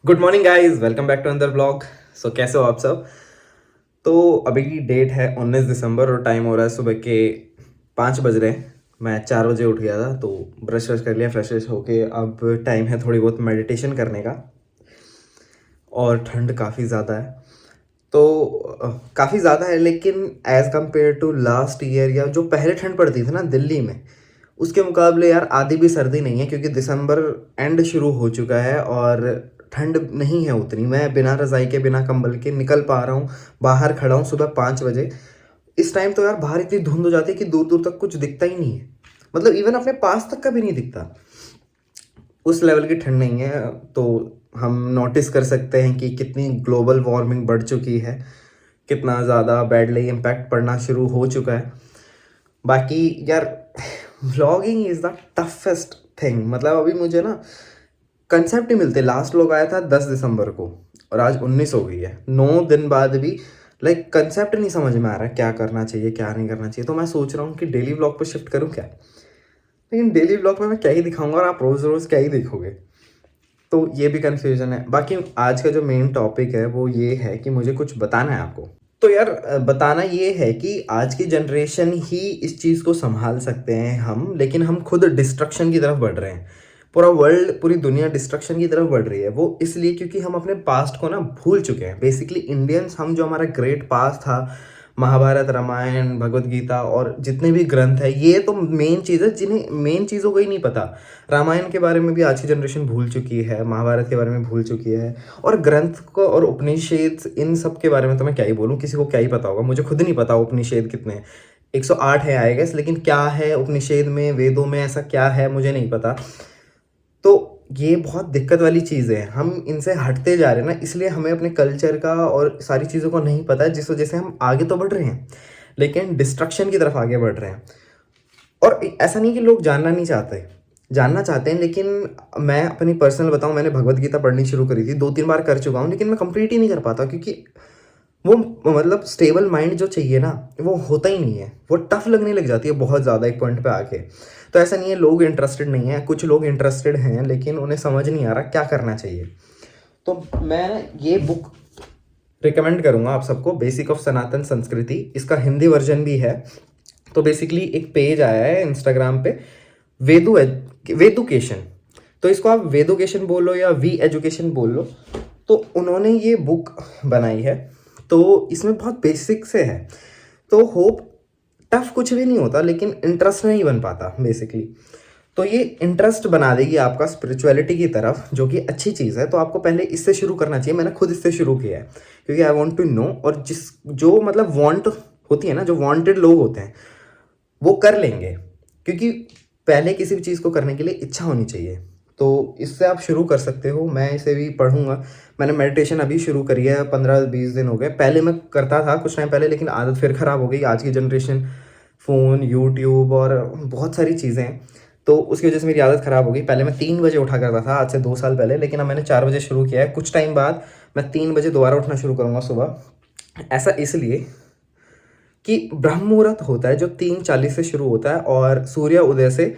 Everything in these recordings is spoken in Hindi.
Good morning guys, welcome back to another blog. So कैसे हो आप सब। तो अभी की डेट है 19 दिसंबर और टाइम हो रहा है सुबह के 5 बज रहे हैं। मैं 4 बजे उठ गया था, तो ब्रश व्रश कर लिया, फ्रेश व्रेश होके अब टाइम है थोड़ी बहुत मेडिटेशन करने का। और ठंड काफ़ी ज़्यादा है, तो काफ़ी ज़्यादा है, लेकिन as compare to last year या जो पहले ठंड पड़ती थी ना दिल्ली में, उसके मुकाबले यार आधी भी सर्दी नहीं है, क्योंकि दिसंबर एंड शुरू हो चुका है और ठंड नहीं है उतनी। मैं बिना रज़ाई के बिना कंबल के निकल पा रहा हूँ, बाहर खड़ा हूँ सुबह 5 बजे। इस टाइम तो यार बाहर इतनी धुंध हो जाती है कि दूर दूर तक कुछ दिखता ही नहीं है, मतलब इवन अपने पास तक का भी नहीं दिखता। उस लेवल की ठंड नहीं है। तो हम नोटिस कर सकते हैं कि कितनी ग्लोबल वार्मिंग बढ़ चुकी है, कितना ज़्यादा बैडली इम्पैक्ट पड़ना शुरू हो चुका है। बाकी यार vlogging is the toughest thing. मतलब अभी मुझे ना कंसेप्ट ही मिलते। लास्ट व्लॉग आया था 10 दिसंबर को और आज 19 हो गई है, 9 दिन बाद भी लाइक कंसेप्ट नहीं समझ में आ रहा है क्या करना चाहिए क्या नहीं करना चाहिए। तो मैं सोच रहा हूँ कि डेली व्लॉग पर शिफ्ट करूँ क्या, लेकिन डेली व्लॉग में मैं क्या ही दिखाऊंगा और आप रोज़ रोज़ क्या ही देखोगे। तो ये भी कन्फ्यूजन है। बाकी आज का जो मेन टॉपिक है वो ये है कि मुझे कुछ बताना है आपको। तो यार बताना ये है कि आज की जनरेशन ही इस चीज़ को संभाल सकते हैं हम, लेकिन हम खुद डिस्ट्रक्शन की तरफ बढ़ रहे हैं। पूरा वर्ल्ड, पूरी दुनिया डिस्ट्रक्शन की तरफ बढ़ रही है। वो इसलिए क्योंकि हम अपने पास्ट को ना भूल चुके हैं। बेसिकली इंडियंस, हम जो हमारा ग्रेट पास्ट था, महाभारत, रामायण, भगवत गीता और जितने भी ग्रंथ है, ये तो मेन चीज़ है जिन्हें मेन चीज़ों को ही नहीं पता। रामायण के बारे में भी आज की जनरेशन भूल चुकी है, महाभारत के बारे में भूल चुकी है, और ग्रंथ को और उपनिषेद, इन सब के बारे में तो मैं क्या ही बोलूँ, किसी को क्या ही पता होगा। मुझे खुद नहीं पता उपनिषेद कितने हैं। 108 है आई गेस, लेकिन क्या है उपनिषेद में, वेदों में ऐसा क्या है मुझे नहीं पता। तो ये बहुत दिक्कत वाली चीज़ है, हम इनसे हटते जा रहे हैं ना, इसलिए हमें अपने कल्चर का और सारी चीज़ों को नहीं पता है, जिस वजह से हम आगे तो बढ़ रहे हैं लेकिन डिस्ट्रक्शन की तरफ आगे बढ़ रहे हैं। और ऐसा नहीं कि लोग जानना नहीं चाहते, जानना चाहते हैं, लेकिन मैं अपनी पर्सनल बताऊं, मैंने भगवत गीता पढ़नी शुरू करी थी, 2-3 बार कर चुका हूँ, लेकिन मैं कंप्लीट ही नहीं कर पाता, क्योंकि वो मतलब स्टेबल माइंड जो चाहिए ना, वो होता ही नहीं है। वो टफ लगने लग जाती है बहुत ज़्यादा एक पॉइंट पे आके। तो ऐसा नहीं है लोग इंटरेस्टेड नहीं है, कुछ लोग इंटरेस्टेड हैं, लेकिन उन्हें समझ नहीं आ रहा क्या करना चाहिए। तो मैं ये बुक रिकमेंड करूँगा आप सबको, बेसिक ऑफ सनातन संस्कृति। इसका हिंदी वर्जन भी है। तो बेसिकली एक पेज आया है इंस्टाग्राम पे, वेदुकेशन। तो इसको आप वेदुकेशन बोल लो या वी एजुकेशन बोल लो। तो उन्होंने ये बुक बनाई है, तो इसमें बहुत बेसिक से है। तो होप टफ कुछ भी नहीं होता, लेकिन इंटरेस्ट नहीं बन पाता बेसिकली। तो ये इंटरेस्ट बना देगी आपका स्पिरिचुअलिटी की तरफ, जो कि अच्छी चीज़ है। तो आपको पहले इससे शुरू करना चाहिए। मैंने खुद इससे शुरू किया है, क्योंकि आई वॉन्ट टू नो। और जिस जो मतलब वांट होती है ना, जो वांटेड लोग होते हैं वो कर लेंगे, क्योंकि पहले किसी भी चीज़ को करने के लिए इच्छा होनी चाहिए। तो इससे आप शुरू कर सकते हो। मैं इसे भी पढ़ूंगा। मैंने मेडिटेशन अभी शुरू करी है, 15-20 दिन हो गए। पहले मैं करता था कुछ टाइम पहले, लेकिन आदत फिर ख़राब हो गई। आज की जनरेशन फ़ोन, यूट्यूब और बहुत सारी चीज़ें हैं, तो उसकी वजह से मेरी आदत ख़राब हो गई। पहले मैं 3 बजे उठा करता था, आज से 2 साल पहले, लेकिन अब मैंने 4 बजे शुरू किया है। कुछ टाइम बाद मैं 3 बजे दोबारा उठना शुरू करूँगा सुबह। ऐसा इसलिए कि ब्रह्म मुहूर्त होता है जो 3:40 से शुरू होता है और सूर्य उदय से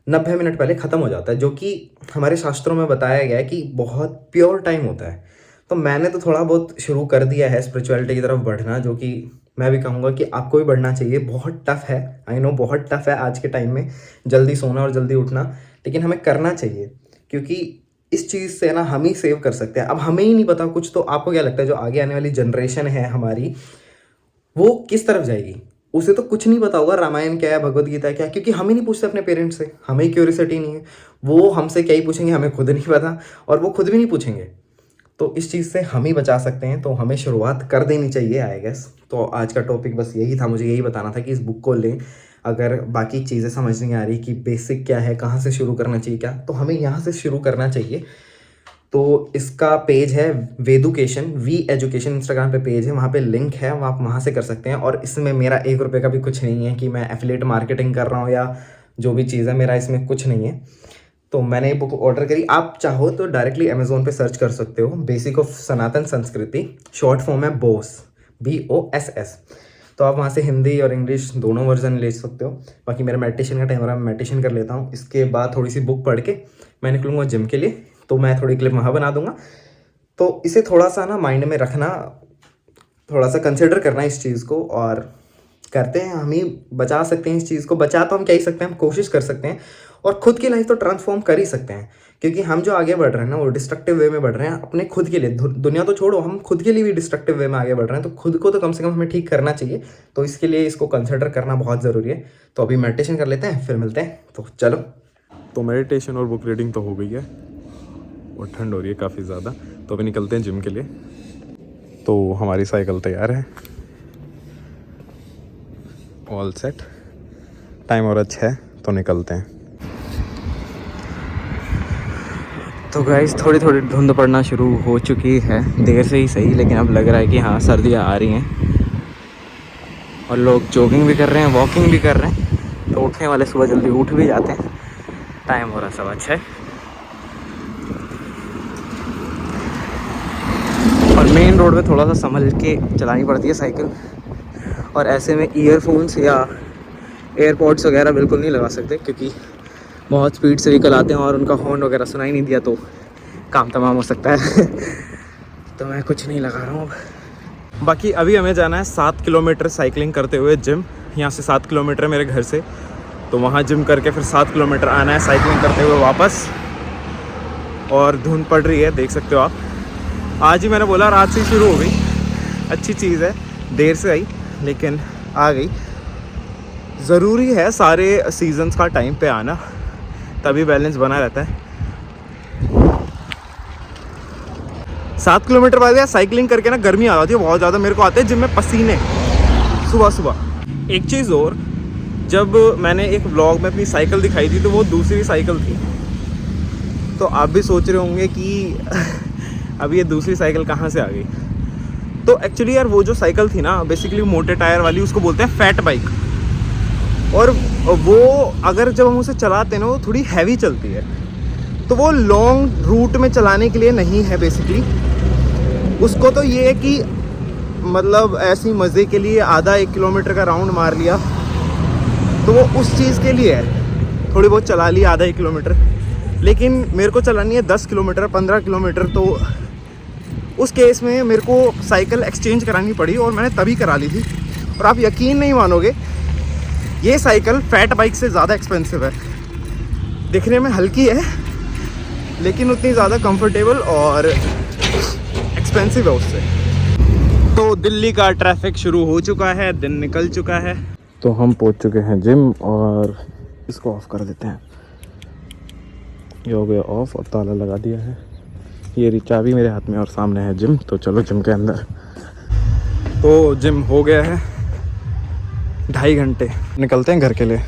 90 मिनट पहले ख़त्म हो जाता है, जो कि हमारे शास्त्रों में बताया गया है कि बहुत प्योर टाइम होता है। तो मैंने तो थोड़ा बहुत शुरू कर दिया है स्पिरिचुअलिटी की तरफ बढ़ना, जो कि मैं भी कहूँगा कि आपको भी बढ़ना चाहिए। बहुत टफ है, आई नो, बहुत टफ है आज के टाइम में जल्दी सोना और जल्दी उठना, लेकिन हमें करना चाहिए, क्योंकि इस चीज़ से ना हम ही सेव कर सकते हैं। अब हमें ही नहीं पता कुछ, तो आपको क्या लगता है जो आगे आने वाली जनरेशन है हमारी, वो किस तरफ जाएगी? उसे तो कुछ नहीं पता होगा रामायण क्या है, भगवत गीता क्या है, क्योंकि हम ही नहीं पूछते अपने पेरेंट्स से। हमें ही क्यूरियोसिटी नहीं है। वो हमसे क्या ही पूछेंगे, हमें खुद नहीं पता, और वो खुद भी नहीं पूछेंगे। तो इस चीज़ से हम ही बचा सकते हैं, तो हमें शुरुआत कर देनी चाहिए आई गेस। तो आज का टॉपिक बस यही था, मुझे यही बताना था कि इस बुक को लें। अगर बाकी चीज़ें समझ नहीं आ रही कि बेसिक क्या है, कहाँ से शुरू करना चाहिए क्या, तो हमें यहाँ से शुरू करना चाहिए। तो इसका पेज है वेदुकेशन, वी एजुकेशन, इंस्टाग्राम पे पेज है, वहाँ पे लिंक है, आप वहाँ से कर सकते हैं। और इसमें मेरा 1 रुपये का भी कुछ नहीं है कि मैं एफिलिएट मार्केटिंग कर रहा हूँ या जो भी चीज़ है, मेरा इसमें कुछ नहीं है। तो मैंने ये बुक ऑर्डर करी। आप चाहो तो डायरेक्टली अमेजोन पे सर्च कर सकते हो, बेसिक ऑफ सनातन संस्कृति, शॉर्ट फॉर्म है बोस, BOSS। तो आप वहाँ से हिंदी और इंग्लिश दोनों वर्जन ले सकते हो। बाकी मेरा मेडिटेशन का टाइम हो रहा है, मैं मेडिटेशन कर लेता हूँ। इसके बाद थोड़ी सी बुक पढ़ के मैं निकलूँगा जिम के लिए, तो मैं थोड़ी क्लिप वहाँ बना दूंगा। तो इसे थोड़ा सा ना माइंड में रखना, थोड़ा सा कंसिडर करना इस चीज़ को, और करते हैं। हम ही बचा सकते हैं इस चीज़ को। बचा तो हम क्या ही सकते हैं, हम कोशिश कर सकते हैं और खुद की लाइफ तो ट्रांसफॉर्म कर ही सकते हैं। क्योंकि हम जो आगे बढ़ रहे हैं ना, वो डिस्ट्रक्टिव वे में बढ़ रहे हैं अपने खुद के लिए। दुनिया तो छोड़ो, हम खुद के लिए भी डिस्ट्रक्टिव वे में आगे बढ़ रहे हैं, तो खुद को तो कम से कम हमें ठीक करना चाहिए। तो इसके लिए इसको कंसिडर करना बहुत ज़रूरी है। तो अभी मेडिटेशन कर लेते हैं, फिर मिलते हैं। तो चलो। तो मेडिटेशन और बुक रीडिंग तो हो गई है और ठंड हो रही है काफ़ी ज़्यादा, तो अभी निकलते हैं जिम के लिए। तो हमारी साइकिल तैयार है, ऑल सेट। टाइम और अच्छा है, तो निकलते हैं। तो गाइस थोड़ी थोड़ी धुंध पड़ना शुरू हो चुकी है, देर से ही सही, लेकिन अब लग रहा है कि हाँ सर्दियाँ आ रही हैं और लोग जॉगिंग भी कर रहे हैं, वॉकिंग भी कर रहे हैं। तो उठने वाले सुबह जल्दी उठ भी जाते हैं। टाइम हो रहा 6:15 और मेन रोड पे थोड़ा सा संभल के चलानी पड़ती है साइकिल। और ऐसे में ईयरफोन्स या एयरपॉड्स वगैरह बिल्कुल नहीं लगा सकते, क्योंकि बहुत स्पीड से व्हीकल आते हैं और उनका हॉर्न वगैरह सुनाई नहीं दिया तो काम तमाम हो सकता है। तो मैं कुछ नहीं लगा रहा हूँ अब। बाकी अभी हमें जाना है 7 किलोमीटर साइकिलिंग करते हुए जिम। यहाँ से 7 किलोमीटर मेरे घर से, तो वहाँ जिम करके फिर 7 किलोमीटर आना है साइकिलिंग करते हुए वापस। और धुंध पड़ रही है, देख सकते हो आप। आज ही मैंने बोला रात से ही शुरू हो गई, अच्छी चीज़ है, देर से आई लेकिन आ गई। ज़रूरी है सारे सीजन्स का टाइम पे आना, तभी बैलेंस बना रहता है। 7 किलोमीटर बाद यार साइकिलिंग करके ना गर्मी आ जाती है बहुत ज़्यादा। मेरे को आते हैं जिम में पसीने सुबह सुबह। एक चीज़ और, जब मैंने एक व्लॉग में अपनी साइकिल दिखाई थी तो वो दूसरी साइकिल थी। तो आप भी सोच रहे होंगे कि अब ये दूसरी साइकिल कहाँ से आ गई। तो एक्चुअली यार वो जो साइकिल थी ना, बेसिकली मोटे टायर वाली, उसको बोलते हैं फैट बाइक। और वो अगर जब हम उसे चलाते हैं ना, वो थोड़ी हैवी चलती है। तो वो लॉन्ग रूट में चलाने के लिए नहीं है बेसिकली। उसको तो ये है कि मतलब ऐसी मज़े के लिए आधा 1 किलोमीटर का राउंड मार लिया, तो वो उस चीज़ के लिए है। थोड़ी बहुत चला लिया आधा 1 किलोमीटर, लेकिन मेरे को चलानी है 10 किलोमीटर 15 किलोमीटर। तो उस केस में मेरे को साइकिल एक्सचेंज करानी पड़ी और मैंने तभी करा ली थी। और आप यकीन नहीं मानोगे, ये साइकिल फैट बाइक से ज़्यादा एक्सपेंसिव है। दिखने में हल्की है लेकिन उतनी ज़्यादा कंफर्टेबल और एक्सपेंसिव है उससे। तो दिल्ली का ट्रैफिक शुरू हो चुका है, दिन निकल चुका है। तो हम पहुंच चुके हैं जिम और इसको ऑफ कर देते हैं। ये हो गया ऑफ और ताला लगा दिया है। ये रही चाबी मेरे हाथ में और सामने है जिम। तो चलो जिम के अंदर। तो जिम हो गया है 2.5 घंटे, निकलते हैं घर के लिए।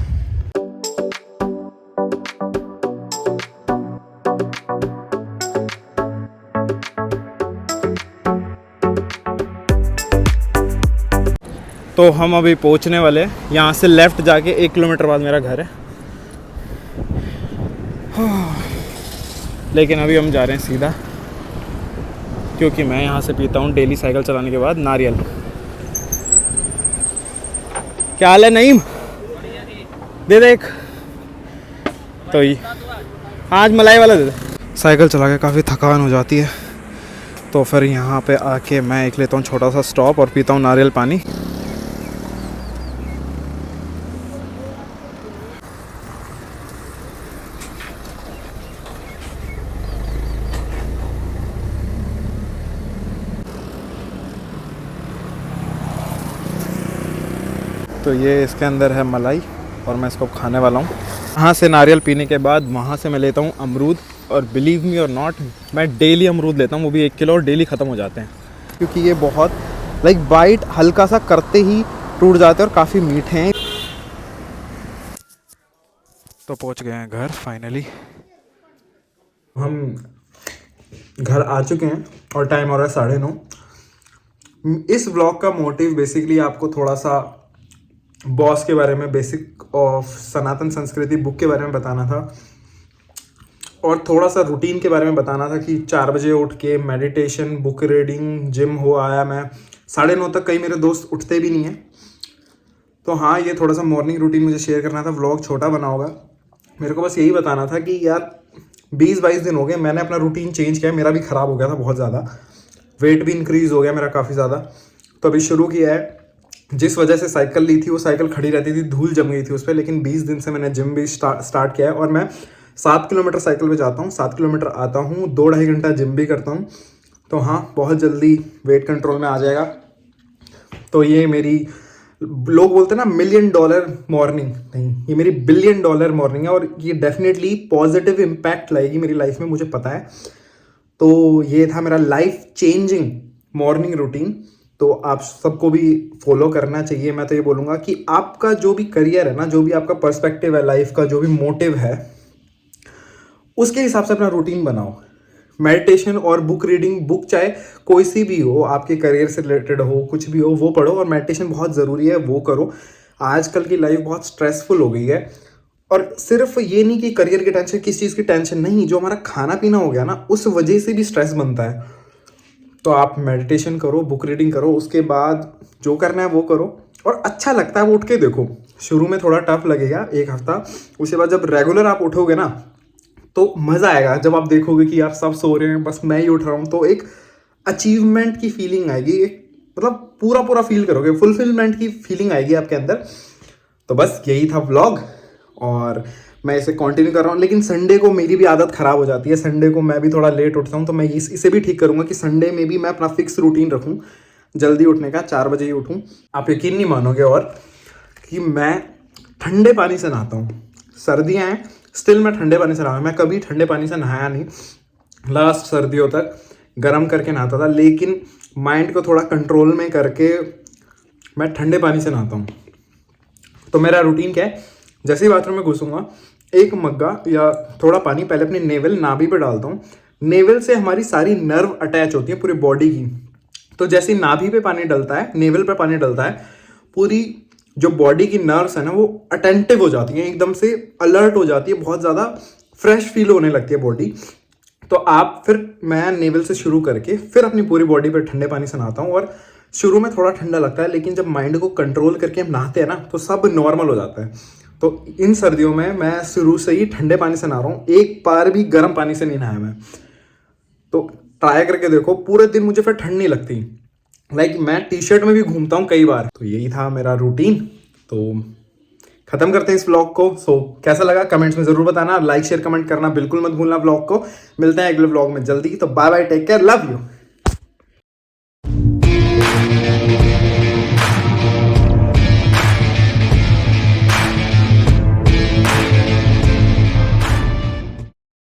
तो हम अभी पहुंचने वाले हैं। यहाँ से लेफ़्ट जाके 1 किलोमीटर बाद मेरा घर है। लेकिन अभी हम जा रहे हैं सीधा, क्योंकि मैं यहाँ से पीता हूँ डेली साइकिल चलाने के बाद नारियल। क्या हाल है नईम? दे दे एक। तो ही आज मलाई वाला दे दे। साइकिल चला के काफ़ी थकान हो जाती है, तो फिर यहाँ पे आके मैं एक लेता हूँ छोटा सा स्टॉप और पीता हूँ नारियल पानी। तो ये इसके अंदर है मलाई और मैं इसको खाने वाला हूँ। यहाँ से नारियल पीने के बाद वहाँ से मैं लेता हूँ अमरूद, और बिलीव मी और नॉट, मैं डेली अमरूद लेता हूँ, वो भी 1 किलो, और डेली ख़त्म हो जाते हैं। क्योंकि ये बहुत बाइट हल्का सा करते ही टूट जाते हैं और काफ़ी मीठे हैं। तो पहुँच गए हैं घर फाइनली। हम घर आ चुके हैं और टाइम हो रहा है 9:30। इस व्लॉग का मोटिव बेसिकली आपको थोड़ा सा बॉस के बारे में, बेसिक ऑफ सनातन संस्कृति बुक के बारे में बताना था, और थोड़ा सा रूटीन के बारे में बताना था कि 4 बजे उठ के मेडिटेशन, बुक रीडिंग, जिम हो आया मैं 9:30 तक। कई मेरे दोस्त उठते भी नहीं हैं। तो हाँ, ये थोड़ा सा मॉर्निंग रूटीन मुझे शेयर करना था। व्लॉग छोटा बना होगा, मेरे को बस यही बताना था कि यार 20-22 दिन हो गए मैंने अपना रूटीन चेंज किया है, मेरा भी ख़राब हो गया था बहुत ज़्यादा, वेट भी इंक्रीज़ हो गया मेरा काफ़ी ज़्यादा। तो अभी शुरू किया है, जिस वजह से साइकिल ली थी वो साइकिल खड़ी रहती थी, धूल जम गई थी उस पर, लेकिन 20 दिन से मैंने जिम भी स्टार्ट किया है और मैं 7 किलोमीटर साइकिल पे जाता हूँ, 7 किलोमीटर आता हूँ, 2-2.5 घंटा जिम भी करता हूँ। तो हाँ, बहुत जल्दी वेट कंट्रोल में आ जाएगा। तो ये मेरी, लोग बोलते हैं ना $1,000,000 मॉर्निंग, नहीं, ये मेरी $1,000,000,000 मॉर्निंग है और ये डेफिनेटली पॉजिटिव इम्पैक्ट लाएगी मेरी लाइफ में, मुझे पता है। तो ये था मेरा लाइफ चेंजिंग मॉर्निंग रूटीन। तो आप सबको भी फॉलो करना चाहिए। मैं तो ये बोलूँगा कि आपका जो भी करियर है ना, जो भी आपका पर्सपेक्टिव है लाइफ का, जो भी मोटिव है, उसके हिसाब से अपना रूटीन बनाओ। मेडिटेशन और बुक रीडिंग, बुक चाहे कोई सी भी हो, आपके करियर से रिलेटेड हो, कुछ भी हो, वो पढ़ो। और मेडिटेशन बहुत ज़रूरी है, वो करो। आजकल की लाइफ बहुत स्ट्रेसफुल हो गई है। और सिर्फ ये नहीं कि करियर की टेंशन, किस चीज़ की टेंशन नहीं, जो हमारा खाना पीना हो गया ना, उस वजह से भी स्ट्रेस बनता है। तो आप मेडिटेशन करो, बुक रीडिंग करो, उसके बाद जो करना है वो करो। और अच्छा लगता है वो, उठ के देखो। शुरू में थोड़ा टफ लगेगा 1 हफ्ता, उसके बाद जब रेगुलर आप उठोगे ना तो मज़ा आएगा। जब आप देखोगे कि यार सब सो रहे हैं, बस मैं ही उठ रहा हूँ, तो एक अचीवमेंट की फीलिंग आएगी, एक मतलब पूरा फील करोगे, फुलफिलमेंट की फीलिंग आएगी आपके अंदर। तो बस यही था व्लॉग और मैं इसे कंटिन्यू कर रहा हूँ। लेकिन संडे को मेरी भी आदत ख़राब हो जाती है, संडे को मैं भी थोड़ा लेट उठता हूँ। तो मैं इसे भी ठीक करूँगा कि संडे में भी मैं अपना फिक्स रूटीन रखूँ जल्दी उठने का, 4 बजे ही उठूँ। आप यकीन नहीं मानोगे और कि मैं ठंडे पानी से नहाता हूँ। सर्दियाँ हैं, स्टिल मैं ठंडे पानी से नहा, मैं कभी ठंडे पानी से नहाया नहीं। लास्ट सर्दियों तक गर्म करके नहाता था, लेकिन माइंड को थोड़ा कंट्रोल में करके मैं ठंडे पानी से नहाता हूँ। तो मेरा रूटीन क्या है, जैसे ही बाथरूम में घुसूंगा, एक मग्गा या थोड़ा पानी पहले अपनी नेवल, नाभि पे डालता हूँ। नेवल से हमारी सारी नर्व अटैच होती है पूरी बॉडी की। तो जैसे ही नाभि पे पानी डलता है, नेवल पे पानी डलता है, पूरी जो बॉडी की नर्व्स है ना वो अटेंटिव हो जाती हैं, एकदम से अलर्ट हो जाती है, बहुत ज़्यादा फ्रेश फील होने लगती है बॉडी। तो आप फिर, मैं नेवल से शुरू करके फिर अपनी पूरी बॉडी पे ठंडे पानी से नहाता हूँ। और शुरू में थोड़ा ठंडा लगता है, लेकिन जब माइंड को कंट्रोल करके हम नहाते हैं ना तो सब नॉर्मल हो जाता है। तो इन सर्दियों में मैं शुरू से ही ठंडे पानी से नहा रहा हूँ, एक बार भी गर्म पानी से नहीं नहाया मैं। तो ट्राई करके देखो, पूरे दिन मुझे फिर ठंड नहीं लगती। मैं टी शर्ट में भी घूमता हूँ कई बार। तो यही था मेरा रूटीन। तो खत्म करते हैं इस व्लॉग को। कैसा लगा कमेंट्स में जरूर बताना, लाइक शेयर कमेंट करना बिल्कुल मत भूलना व्लॉग को। मिलते हैं अगले व्लॉग में जल्दी। तो bye bye, take care, love you.